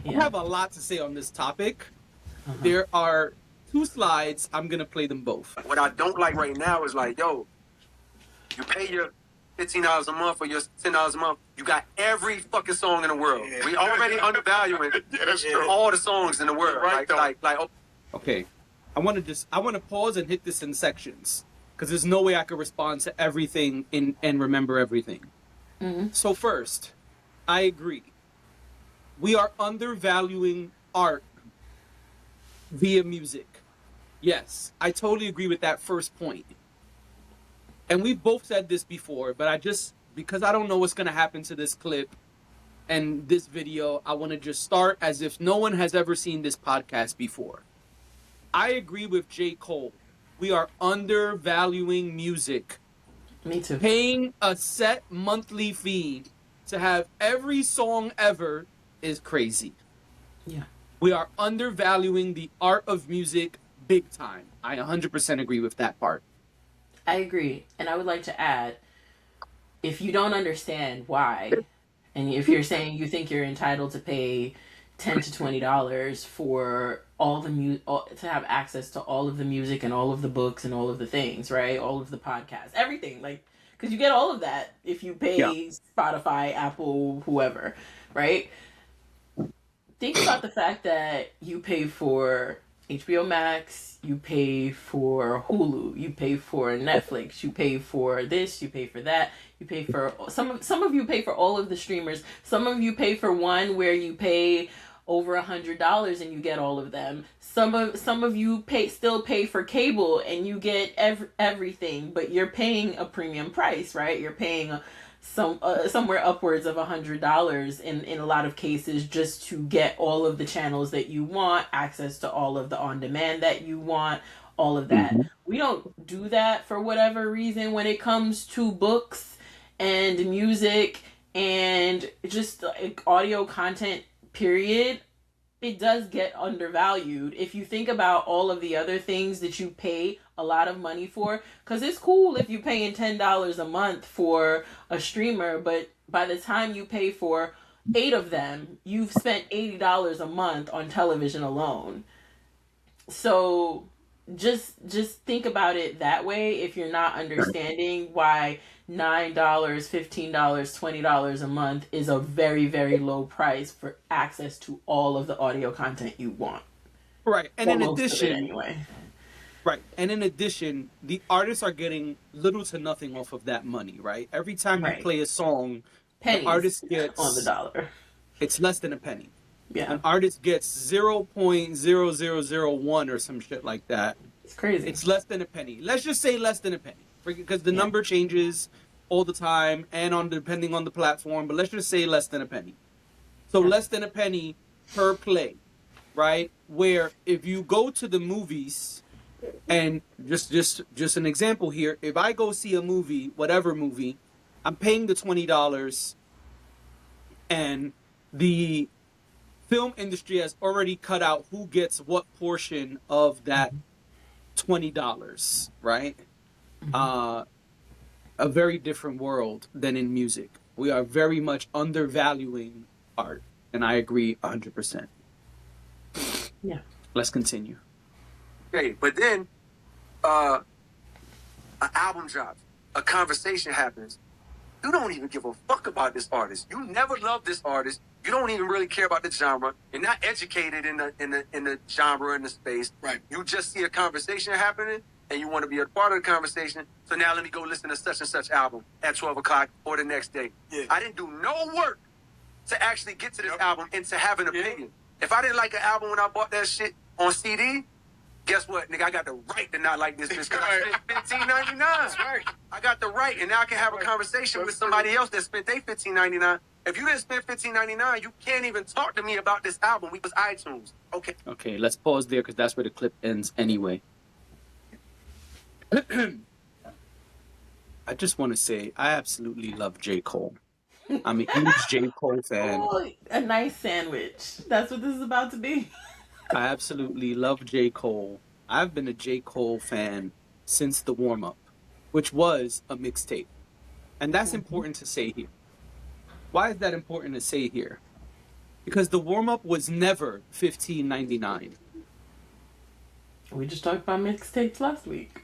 I have a lot to say on this topic. There are 2 slides. I'm going to play them both. What I don't like right now is like, yo, you pay your $15 a month or your $10 a month. You got every fucking song in the world. Yeah. We already undervaluing all the songs in the world. Right, Okay. I want to pause and hit this in sections because there's no way I could respond to everything and remember everything. So first, I agree. We are undervaluing art via music. Yes, I totally agree with that first point. And we've both said this before, but because I don't know what's going to happen to this clip and this video, I want to just start as if no one has ever seen this podcast before. I agree with J. Cole. We are undervaluing music. Me too. Paying a set monthly fee to have every song ever is crazy. Yeah. We are undervaluing the art of music big time. I 100% agree with that part. I agree. And I would like to add, if you don't understand why, and if you're saying you think you're entitled to pay $10 to $20 for all the to have access to all of the music and all of the books and all of the things, right? All of the podcasts, everything, like, because you get all of that if you pay Spotify, Apple, whoever, right? Think about the fact that you pay for HBO Max, you pay for Hulu, you pay for Netflix, you pay for this, you pay for that, you pay for some of you pay for all of the streamers. Some of you pay for one where you pay over $100 and you get all of them. Some of you still pay for cable and you get everything, but you're paying a premium price, right? You're paying somewhere upwards of $100 in a lot of cases just to get all of the channels that you want, access to all of the on-demand that you want, all of that. We don't do that for whatever reason when it comes to books and music and just like audio content, period. It does get undervalued if you think about all of the other things that you pay a lot of money for, because it's cool if you're paying $10 a month for a streamer, but by the time you pay for 8 of them, you've spent $80 a month on television alone. So just think about it that way if you're not understanding why $9, $15, $20 a month is a very, very low price for access to all of the audio content you want. Right. And in addition, anyway. Right. And in addition, the artists are getting little to nothing off of that money, right? Every time you play a song, the artist gets on the dollar. It's less than a penny. Yeah. An artist gets 0.0001 or some shit like that. It's crazy. It's less than a penny. Let's just say less than a penny, because the number changes all the time and depending on the platform, but let's just say less than a penny. So less than a penny per play, right? Where if you go to the movies, and just an example here, if I go see a movie, whatever movie, I'm paying the $20, and the film industry has already cut out who gets what portion of that $20, right? A very different world than in music. We are very much undervaluing art, and I agree 100%. Yeah. Let's continue. Okay, but then an album drops, a conversation happens. You don't even give a fuck about this artist. You never loved this artist. You don't even really care about the genre. You're not educated in the genre, in the space. Right. You just see a conversation happening and you want to be a part of the conversation. So now let me go listen to such and such album at 12 o'clock or the next day. Yeah. I didn't do no work to actually get to this album and to have an opinion. If I didn't like an album when I bought that shit on CD, guess what, nigga? I got the right to not like this bitch because I spent $15.99. That's right. I got the right, and now I can have a conversation with somebody else that spent their $15.99. If you didn't spend $15.99, you can't even talk to me about this album. We was iTunes. Okay. Okay, let's pause there because that's where the clip ends anyway. I just want to say I absolutely love J. Cole. I'm a huge J. Cole fan. Oh, a nice sandwich. That's what this is about to be. I absolutely love J. Cole. I've been a J. Cole fan since the warm-up, which was a mixtape. And that's important to say here. Why is that important to say here? Because the warm-up was never $15.99. We just talked about mixtapes last week.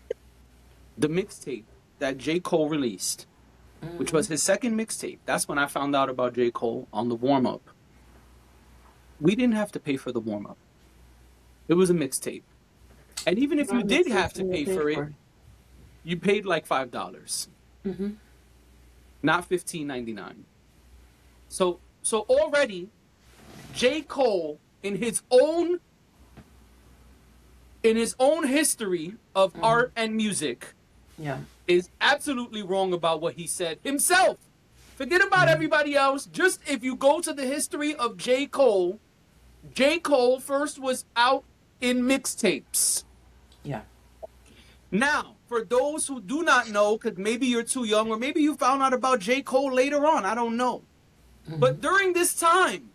The mixtape that J. Cole released, which was his second mixtape, that's when I found out about J. Cole on the warm-up. We didn't have to pay for the warm-up. It was a mixtape. And even if you did have to pay for it, you paid like $5. Not $15.99. So already, J. Cole, in his own history of art and music, is absolutely wrong about what he said himself. Forget about everybody else. Just if you go to the history of J. Cole first was out in mixtapes. Yeah. Now, for those who do not know, because maybe you're too young, or maybe you found out about J. Cole later on, I don't know. But during this time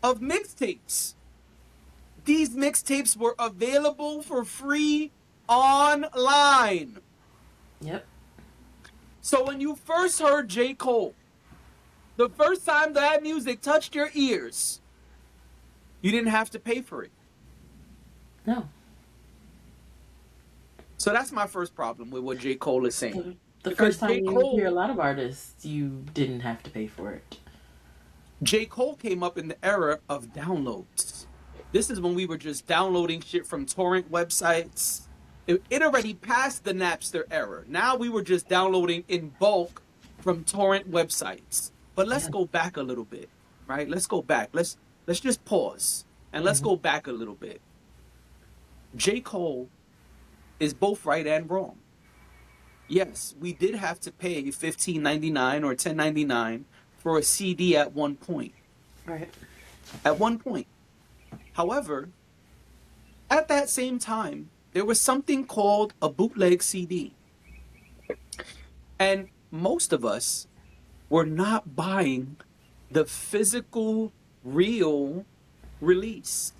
of mixtapes, these mixtapes were available for free online. Yep. So when you first heard J. Cole, the first time that music touched your ears, you didn't have to pay for it. No. So that's my first problem with what J. Cole is saying. The first time you hear a lot of artists, you didn't have to pay for it. J. Cole came up in the era of downloads. This is when we were just downloading shit from torrent websites. It already passed the Napster era. Now we were just downloading in bulk from torrent websites. But let's go back a little bit, right? Let's go back. Let's just pause and let's go back a little bit. J. Cole is both right and wrong. Yes, we did have to pay $15.99 or $10.99 for a CD at one point. Right. At one point. However, at that same time, there was something called a bootleg CD. And most of us were not buying the physical, real release.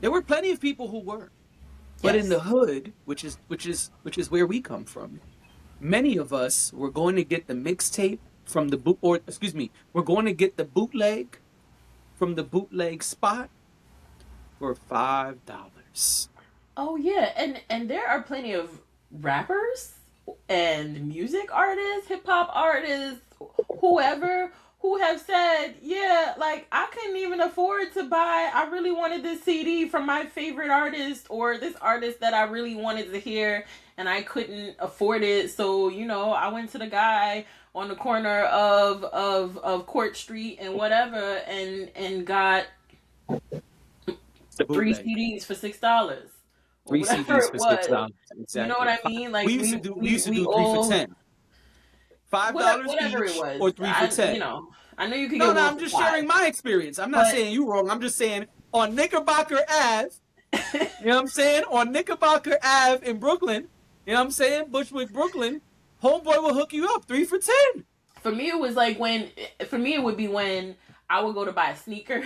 There were plenty of people who were. But in the hood, which is where we come from, many of us were going to get the mixtape from the we're going to get the bootleg from the bootleg spot for $5. Oh yeah, and there are plenty of rappers and music artists, hip hop artists, whoever who have said, yeah, like I couldn't even afford to buy. I really wanted this CD from my favorite artist or this artist that I really wanted to hear, and I couldn't afford it. So I went to the guy on the corner of Court Street and whatever, and got 3 CDs for $6. 3 CDs for $6. Exactly. You know what I mean? Like we used to do 3 for $10. $5 whatever each, it was, or 3 for $10. I know you could get. No, I'm just sharing my experience. I'm not saying you wrong. I'm just saying on Knickerbocker Ave, you know what I'm saying? On Knickerbocker Ave in Brooklyn, you know what I'm saying? Bushwick, Brooklyn, homeboy will hook you up 3 for $10. For me, it was like it would be when I would go to buy a sneaker.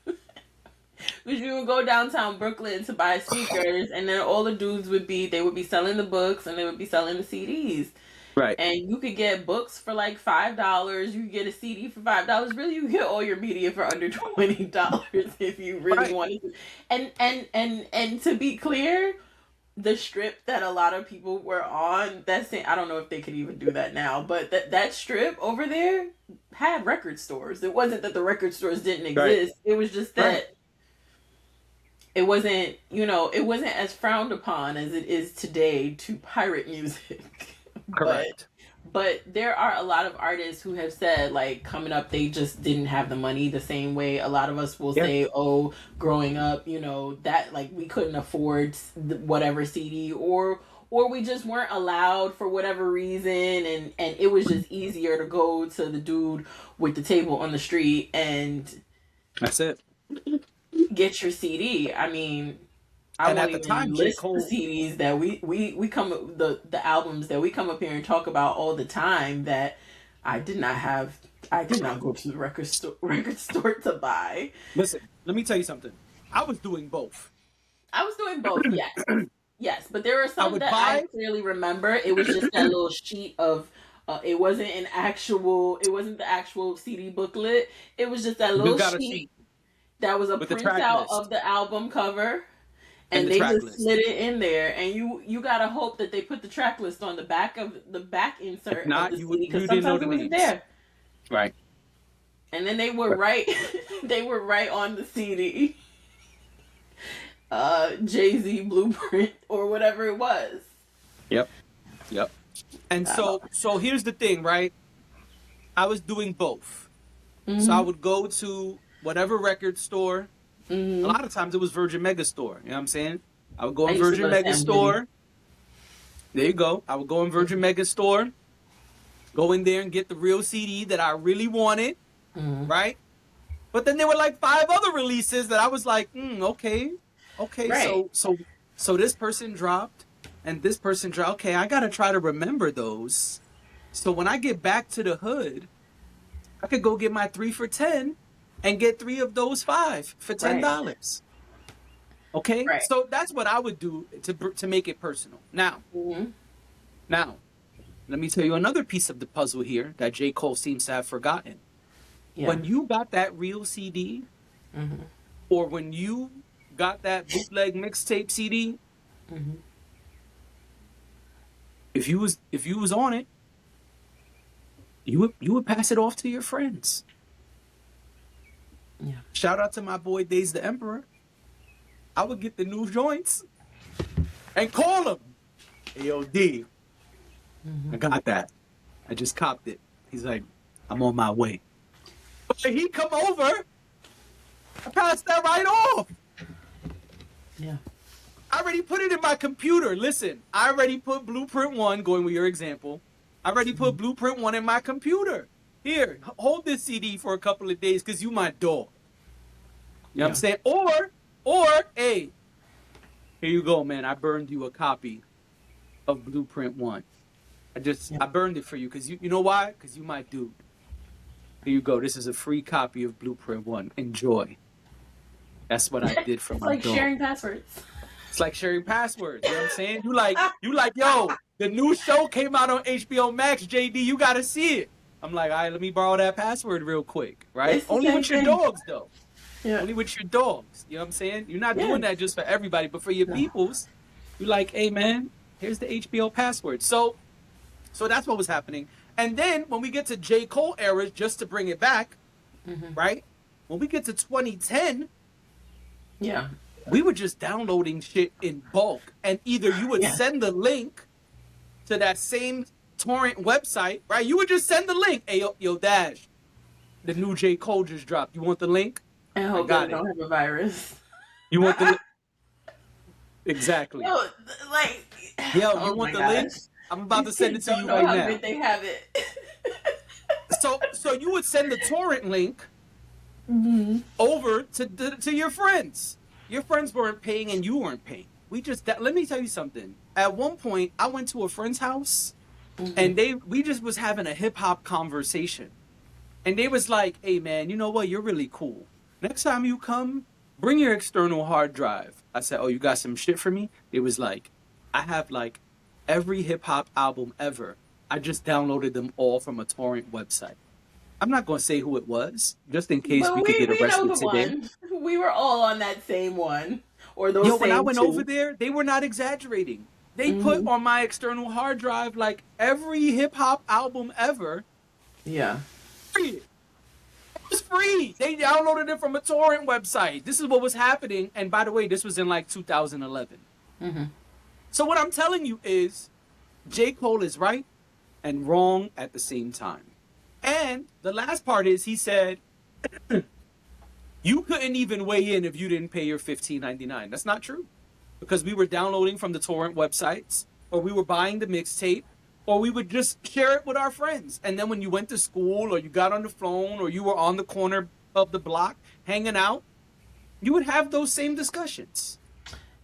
Because you would go downtown Brooklyn to buy sneakers, and then all the dudes would be selling the books and they would be selling the CDs. Right. And you could get books for like $5. You could get a CD for $5. Really, you get all your media for under $20 if you really wanted to. And to be clear, the strip that a lot of people were on, I don't know if they could even do that now, but that strip over there had record stores. It wasn't that the record stores didn't exist. It was just that it wasn't, it wasn't as frowned upon as it is today to pirate music. Correct. But there are a lot of artists who have said, like, coming up, they just didn't have the money the same way a lot of us will say, oh, growing up, that, like, we couldn't afford whatever CD or we just weren't allowed for whatever reason. And it was just easier to go to the dude with the table on the street and that's it. Get your CD. I mean, I won't even list the CDs that we come the albums that we come up here and talk about all the time that I did not go to the record store to buy. Listen, let me tell you something. I was doing both. Yes. Yes, but there were some that I clearly remember. It was just that little sheet of It wasn't an actual. It wasn't the actual CD booklet. It was just that You little got a sheet sheet that was a with the track printout of list the album cover, and and the they track just list. slid it in there. And you gotta hope that they put the track list on the back If insert of not, the CD, because you didn't know sometimes the it wasn't names. there. Right. And then they were they were right on the CD. Jay-Z Blueprint or whatever it was. Yep. Yep. And so here's the thing, right? I was doing both. Mm-hmm. So I would go to whatever record store. Mm-hmm. A lot of times it was Virgin Megastore. You know what I'm saying? I would go I in used to Virgin go to Sam Goody. Megastore. There you go. I would go in Virgin Megastore, go in there and get the real CD that I really wanted, right? But then there were like 5 other releases that I was like, okay. Right. So this person dropped and this person dropped. Okay, I gotta try to remember those. So when I get back to the hood, I could go get my 3 for $10 and get 3 of those 5 for $10. Right. Okay, Right. so that's what I would do to make it personal. Now, let me tell you another piece of the puzzle here that J. Cole seems to have forgotten. Yeah. When you got that real CD, or when you got that bootleg mixtape CD, if you was on it, you would pass it off to your friends. Yeah. Shout out to my boy Days the Emperor. I would get the new joints and call him. Hey, yo, D, I got that. I just copped it. He's like, I'm on my way. But when he come over, I passed that right off. Yeah. I already put it in my computer. Listen, I already put Blueprint 1, going with your example. I already put Blueprint 1 in my computer. Here, hold this CD for a couple of days because you my dog. You know what I'm saying? Or, hey, here you go, man. I burned you a copy of Blueprint 1. I burned it for you because you know why? Because you my dude. Here you go. This is a free copy of Blueprint 1. Enjoy. That's what I did for my dog. It's like sharing passwords. It's like sharing passwords. You know what I'm saying? You like, yo, the new show came out on HBO Max, JD. You got to see it. I'm like, all right, let me borrow that password real quick, right? Only with your dogs, though. Yeah. Only with your dogs. You know what I'm saying? You're not doing that just for everybody, but for your peoples, you're like, hey, man, here's the HBO password. So that's what was happening. And then when we get to J. Cole era, just to bring it back, right? When we get to 2010, we were just downloading shit in bulk. And either you would send the link to that same torrent website, right? You would just send the link. Hey, yo, Dash, the new J. Cole just dropped. You want the link? I hope they don't have a virus. You want the link? Exactly. Yo, you want the link? I'm about to send it to you right now. Good they have it. So you would send the torrent link over to your friends. Your friends weren't paying and you weren't paying. Let me tell you something. At one point, I went to a friend's house and we just was having a hip hop conversation. And they was like, hey man, you know what? You're really cool. Next time you come, bring your external hard drive. I said, oh, you got some shit for me? It was like, I have like every hip hop album ever. I just downloaded them all from a torrent website. I'm not going to say who it was, just in case we could get arrested today. One. We were all on that same one. Or those when I went over there, they were not exaggerating. They put on my external hard drive like every hip hop album ever. Yeah. Free. It was free. They downloaded it from a torrent website. This is what was happening. And by the way, this was in like 2011. So what I'm telling you is J. Cole is right and wrong at the same time. And the last part is he said, you couldn't even weigh in if you didn't pay your $15.99. That's not true. Because we were downloading from the torrent websites, or we were buying the mixtape, or we would just share it with our friends. And then when you went to school, or you got on the phone, or you were on the corner of the block hanging out, you would have those same discussions.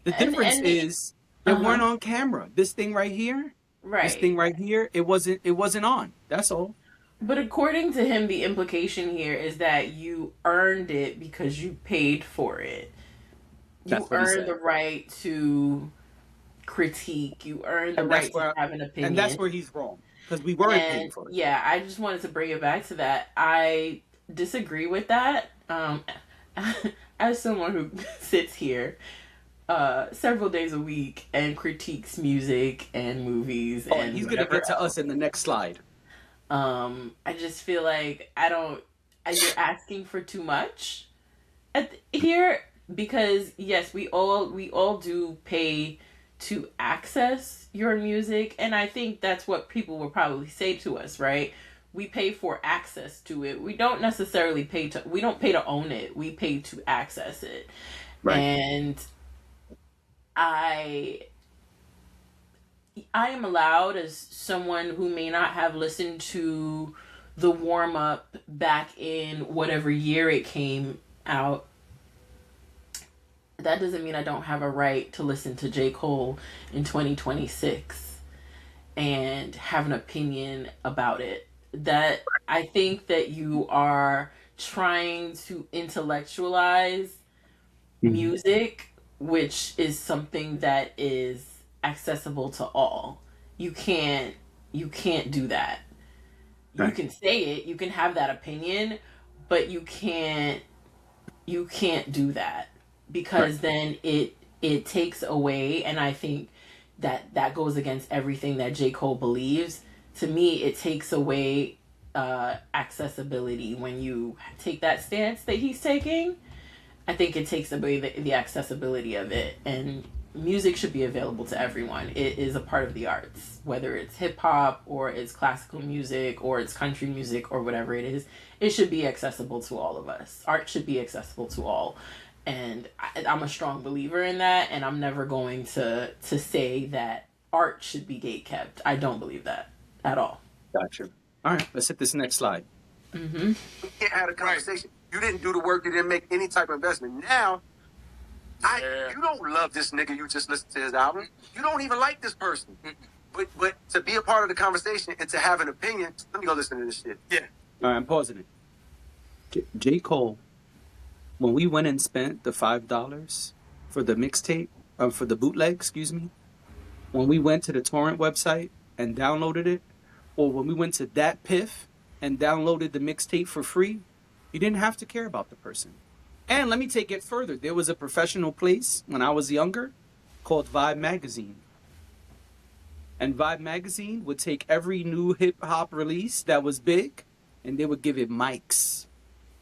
The difference is they weren't on camera. This thing right here, it wasn't on. That's all. But according to him, the implication here is that you earned it because you paid for it. You earned the right to critique. You earned the right to have an opinion. And that's where he's wrong. because we weren't paying And for it. yeah, I just wanted to bring it back to that. I disagree with that. As someone who sits here several days a week and critiques music and movies Oh, and and he's gonna whatever get to else, us in the next slide. I just feel like you're asking for too much here, because yes, we all do pay to access your music, and I think that's what people will probably say to us, right? We pay for access to it. We don't necessarily we don't pay to own it. We pay to access it. Right. And I I am allowed, as someone who may not have listened to the warm up back in whatever year it came out, that doesn't mean I don't have a right to listen to J. Cole in 2026 and have an opinion about it. That I think that you are trying to intellectualize music, which is something that is accessible to all. You can't do that. You can say it, you can have that opinion, but you can't do that, because then it takes away, and I think that goes against everything that J. Cole believes. To me, it takes away accessibility when you take that stance that he's taking. I think it takes away the accessibility of it, and music should be available to everyone. It is a part of the arts, whether it's hip hop or it's classical music or it's country music or whatever it is. It should be accessible to all of us. Art should be accessible to all, and I'm a strong believer in that. And I'm never going to say that art should be gatekept. I don't believe that at all. Gotcha. All right, let's hit this next slide. Mm-hmm. You can't have a conversation. You didn't do the work. You didn't make any type of investment. Now, you don't love this nigga. You just listened to his album. You don't even like this person. But to be a part of the conversation and to have an opinion, let me go listen to this shit. Yeah. All right, I'm pausing it. J. Cole, when we went and spent the $5 for the mixtape, for the bootleg, excuse me, when we went to the torrent website and downloaded it, or when we went to that Piff and downloaded the mixtape for free, you didn't have to care about the person. And let me take it further. There was a professional place when I was younger called Vibe Magazine. And Vibe Magazine would take every new hip-hop release that was big, and they would give it mics.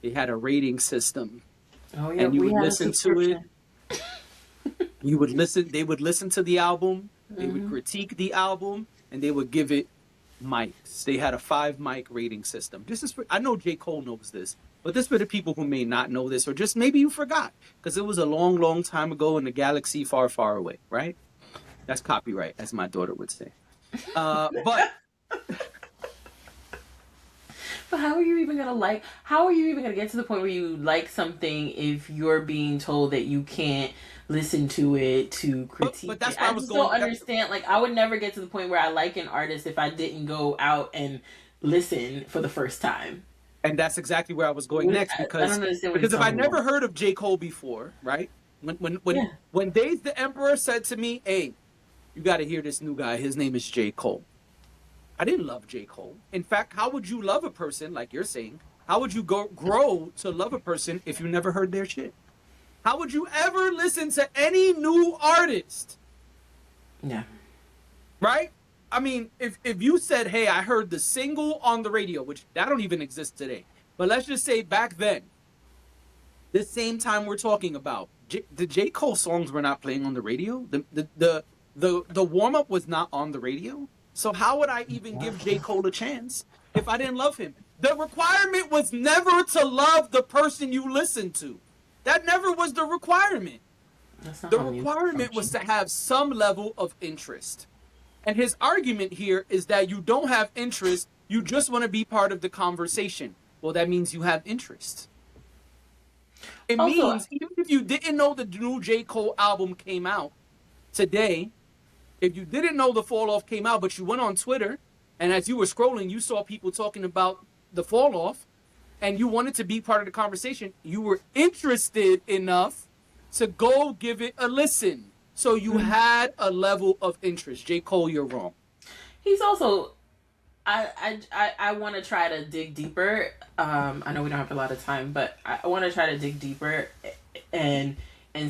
They had a rating system. Oh, yeah, and you would listen to it. You would listen. They would listen to the album. They would critique the album, and they would give it mics. They had a 5-mic rating system. This is for, I know J. Cole knows this, but this for the people who may not know this, or just maybe you forgot, because it was a long, long time ago in the galaxy far, far away, right? That's copyright, as my daughter would say. But how are you even gonna get to the point where you like something if you're being told that you can't listen to it to critique but that's it? why I just don't understand. Like, I would never get to the point where I like an artist if I didn't go out and listen for the first time. And that's exactly where I was going next, because I don't understand what if I never about. heard of J. Cole before, right? When Days the Emperor said to me, "Hey, you got to hear this new guy. His name is J. Cole." I didn't love J. Cole. In fact, how would you love a person, like you're saying? How would you grow to love a person if you never heard their shit? How would you ever listen to any new artist? Yeah. Right? I mean, if you said, "Hey, I heard the single on the radio," which that don't even exist today, but let's just say back then, the same time we're talking about, the J. Cole songs were not playing on the radio. The warm up was not on the radio. So how would I even give J. Cole a chance if I didn't love him? The requirement was never to love the person you listen to. That never was the requirement. The requirement was to have some level of interest. And his argument here is that you don't have interest, you just want to be part of the conversation. Well, that means you have interest. It means even if you didn't know the new J. Cole album came out today, if you didn't know the Fall Off came out, but you went on Twitter, and as you were scrolling, you saw people talking about the Fall Off, and you wanted to be part of the conversation, you were interested enough to go give it a listen. So you had a level of interest. J. Cole, you're wrong. He's also I want to try to dig deeper. I know we don't have a lot of time, but I want to try to dig deeper and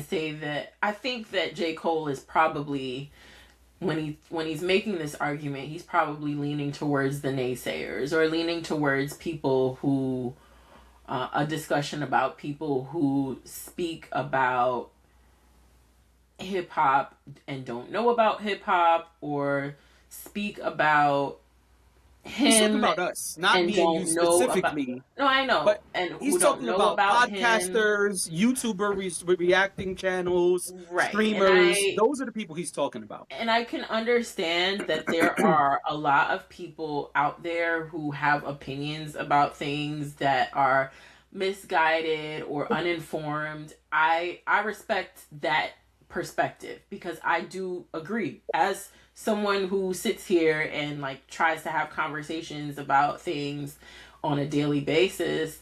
say that I think that J. Cole is probably, when he's making this argument, he's probably leaning towards the naysayers, or leaning towards people who a discussion about people who speak about hip hop and don't know about hip hop, or speak about He's talking him about us, not and me and you don't know about. specifically. No, I know, But and he's who don't talking know about about him. podcasters, YouTuber reacting channels, Right. streamers. Those are the people he's talking about. And I can understand that there are a lot of people out there who have opinions about things that are misguided or uninformed. I respect that perspective, because I do agree, as someone who sits here and like tries to have conversations about things on a daily basis.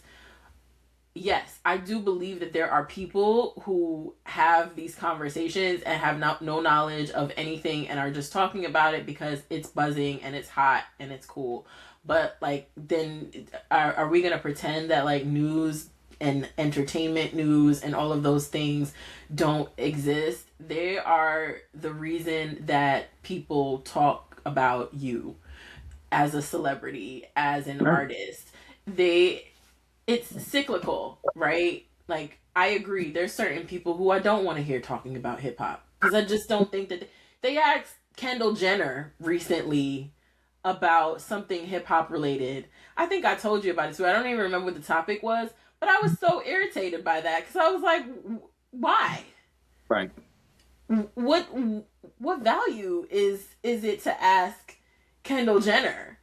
Yes, I do believe that there are people who have these conversations and have no knowledge of anything and are just talking about it because it's buzzing and it's hot and it's cool. But like, then are we going to pretend that like news and entertainment news and all of those things don't exist? They are the reason that people talk about you as a celebrity, as an artist. It's cyclical, right? Like, I agree. There's certain people who I don't want to hear talking about hip hop, because I just don't think that they asked Kendall Jenner recently about something hip hop related. I think I told you about it too. I don't even remember what the topic was, but I was so irritated by that, because I was like, why? Right. What value is it to ask Kendall Jenner?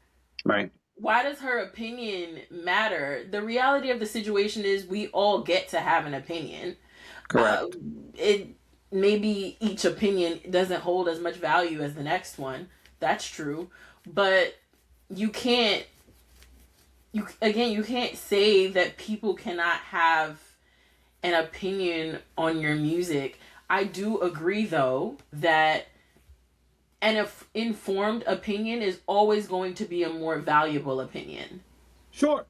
Right. Why does her opinion matter? The reality of the situation is we all get to have an opinion. Correct. It maybe each opinion doesn't hold as much value as the next one. That's true. But you can't say that people cannot have an opinion on your music. I do agree though that an informed opinion is always going to be a more valuable opinion. Sure.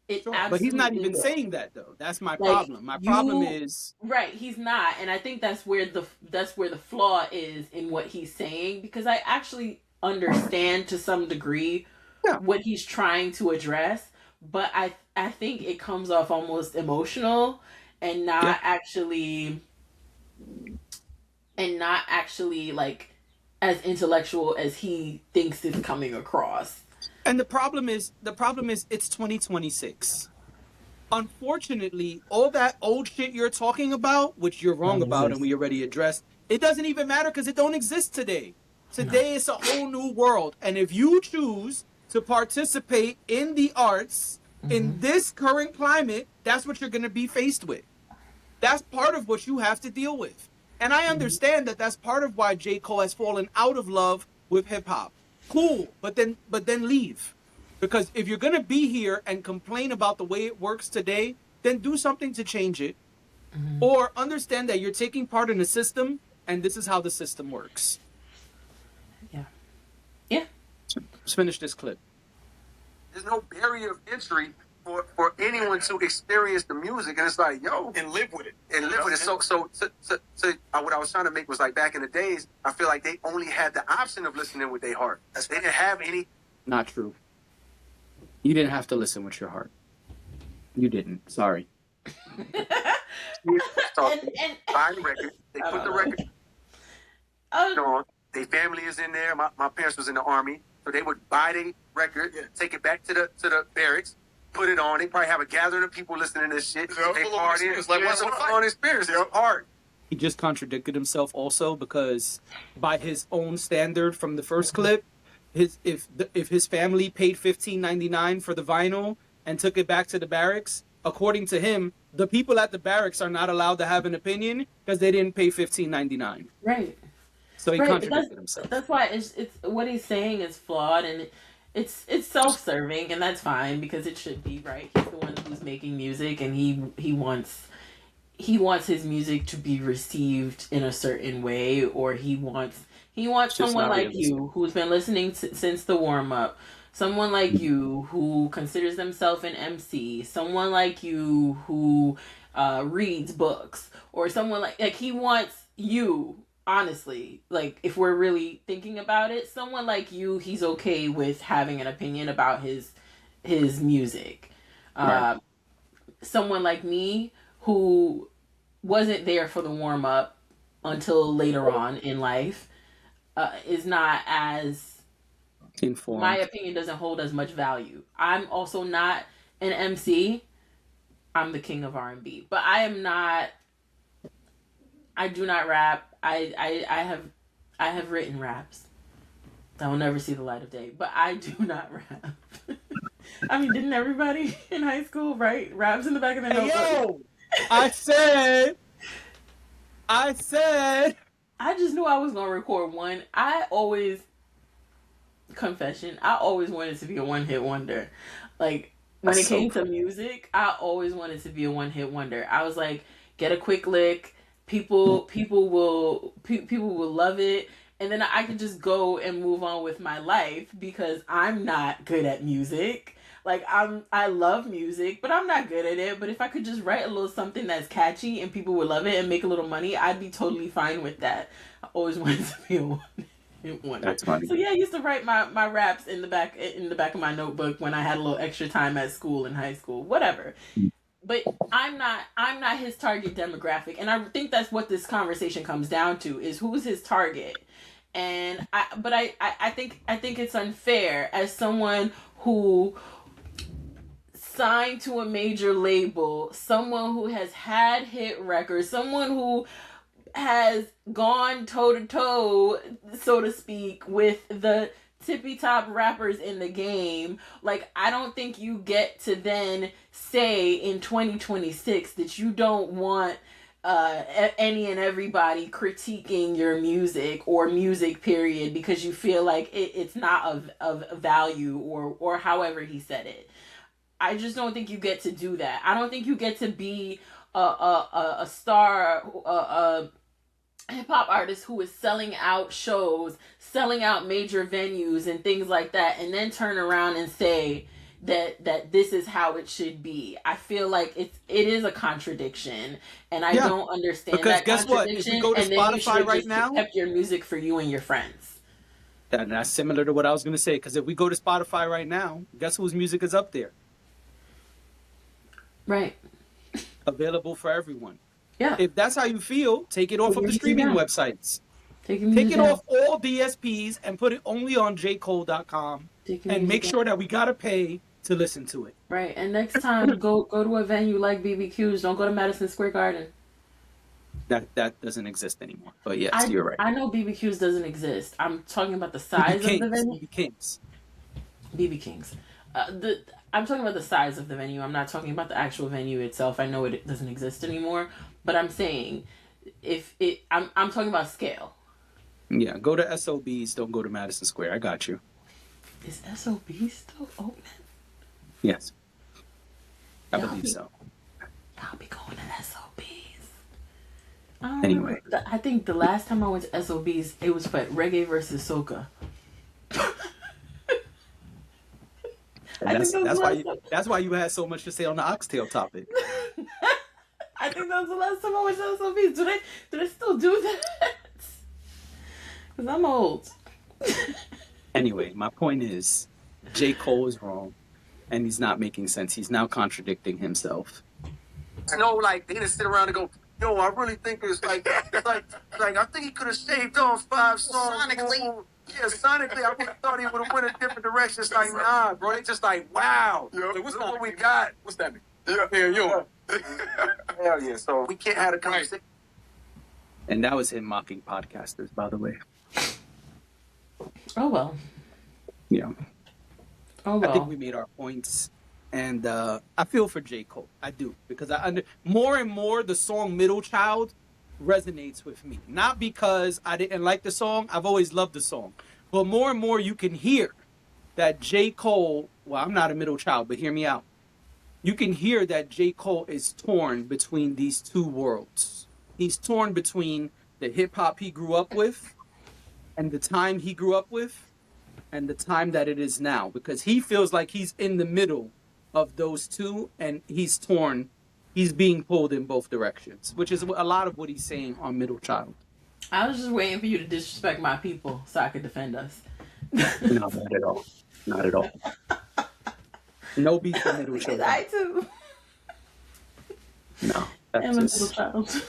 Sure. But he's not even saying that though. That's my problem. My problem is right. He's not, and I think that's where the flaw is in what he's saying, because I actually understand to some degree what he's trying to address, but I think it comes off almost emotional and not actually like as intellectual as he thinks it's coming across. And the problem is it's 2026. Unfortunately, all that old shit you're talking about, which you're wrong about and we already addressed, it doesn't even matter because it don't exist today. Today it's a whole new world. And if you choose to participate in the arts in this current climate, that's what you're going to be faced with. That's part of what you have to deal with. And I understand that that's part of why J. Cole has fallen out of love with hip hop. Cool, but then leave. Because if you're going to be here and complain about the way it works today, then do something to change it. Or understand that you're taking part in a system and this is how the system works. Yeah. Let's finish this clip. There's no barrier of entry for anyone to experience the music, and it's like, yo, and live with it. So what I was trying to make was like, back in the days, I feel like they only had the option of listening with their heart. They didn't have any. Not true. You didn't have to listen with your heart. You didn't. Sorry. Buy the record. They put the record on. Their family is in there. My parents was in the army, so they would buy the record, take it back to the barracks, put it on. They probably have a gathering of people listening to this shit. They party. It's like once in a fun experience. It's hard. He just contradicted himself also, because by his own standard from the first clip, if his family paid $15.99 for the vinyl and took it back to the barracks, according to him, the people at the barracks are not allowed to have an opinion because they didn't pay $15.99. Right. So he contradicted himself. That's why it's what he's saying is flawed, and it's self-serving, and that's fine, because it should be, right. He's the one who's making music, and he wants his music to be received in a certain way, or he wants someone like you who's been listening since the warm-up someone like you who considers themselves an MC, someone like you who reads books, or someone like he wants you. Honestly, like if we're really thinking about it, someone like you, he's okay with having an opinion about his music. Right. Someone like me who wasn't there for the warm up until later on in life is not as, Informed. my opinion doesn't hold as much value. I'm also not an MC. I'm the king of R&B, but I am not. I do not rap. I have written raps that will never see the light of day, but I do not rap. I mean, didn't everybody in high school write raps in the back of their notebook? Yo, I said. I just knew I was gonna record one. I always wanted to be a one-hit wonder. Like when it came to music, I always wanted to be a one-hit wonder. I was like, get a quick lick, people will love it, and then I could just go and move on with my life because I'm not good at music. Like I love music, but I'm not good at it. But if I could just write a little something that's catchy and people would love it and make a little money, I'd be totally fine with that. I always wanted to be a one-hit wonder. That's funny. So yeah, I used to write my raps in the back of my notebook when I had a little extra time at school in high school, whatever. But I'm not his target demographic, and I think that's what this conversation comes down to: is who's his target. And I think it's unfair as someone who signed to a major label, someone who has had hit records, someone who has gone toe to toe, so to speak, with the tippy top rappers in the game. Like, I don't think you get to then say in 2026 that you don't want any and everybody critiquing your music or music period because you feel like it's not of value, or however he said it. I just don't think you get to do that. I don't think you get to be a star, hip hop artist who is selling out shows, selling out major venues and things like that, and then turn around and say that this is how it should be. I feel like it is a contradiction, and I don't understand because that guess what? If we go to Spotify right now, kept your music for you and your friends. And that's similar to what I was going to say. Because if we go to Spotify right now, guess whose music is up there? Right. Available for everyone. Yeah. If that's how you feel, take it off of the streaming websites. Take it off all DSPs and put it only on jcole.com and make sure that we got to pay to listen to it. Right. And next time, go to a venue like BBQ's. Don't go to Madison Square Garden. That doesn't exist anymore. But yes, you're right. I know BBQ's doesn't exist. I'm talking about the size of the venue. BB King's. I'm talking about the size of the venue. I'm not talking about the actual venue itself. I know it doesn't exist anymore, but I'm saying I'm talking about scale. Yeah, go to SOBs. Don't go to Madison Square. I got you. Is SOB still open? Yes, I believe so. I'll be going to SOBs. Anyway, I think the last time I went to SOBs, it was for Reggae versus Soca. That's why you had so much to say on the oxtail topic. I think that was the last time I went to SOBs. Do they still do that? Because I'm old. Anyway, my point is, J. Cole is wrong, and he's not making sense. He's now contradicting himself. Like they didn't sit around and go, "Yo, I really think it's like I think he could have shaved off 5 songs sonically." Yeah, sonically, I would have thought he would have went a different direction. It's like, nah, bro. They just like, wow. Yeah, like, look what we got. What's that mean? Yeah. Hell yeah. So we can't have a conversation. And that was him mocking podcasters, by the way. Oh, well. Yeah. Oh, well. I think we made our points. And I feel for J. Cole. I do. Because more and more, the song Middle Child resonates with me. Not because I didn't like the song. I've always loved the song. But more and more you can hear that J. Cole, well, I'm not a middle child, but hear me out. You can hear that J. Cole is torn between these two worlds. He's torn between the hip hop he grew up with and the time he grew up with, and the time that it is now, because he feels like he's in the middle of those two and he's torn. He's being pulled in both directions, which is a lot of what he's saying on Middle Child. I was just waiting for you to disrespect my people so I could defend us. No, not at all. Not at all. No beef for Middle Child. I too. No, I'm a that's middle just child.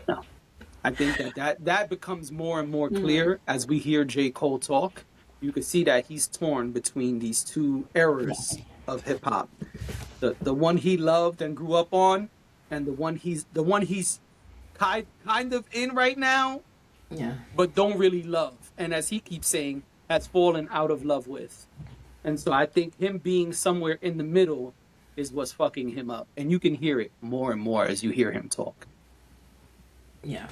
no. I think that becomes more and more clear as we hear J. Cole talk. You can see that he's torn between these two eras of hip hop. The one he loved and grew up on, and the one he's kind of in right now, Yeah. but don't really love. And as he keeps saying, has fallen out of love with. And so I think him being somewhere in the middle is what's fucking him up. And you can hear it more and more as you hear him talk. Yeah.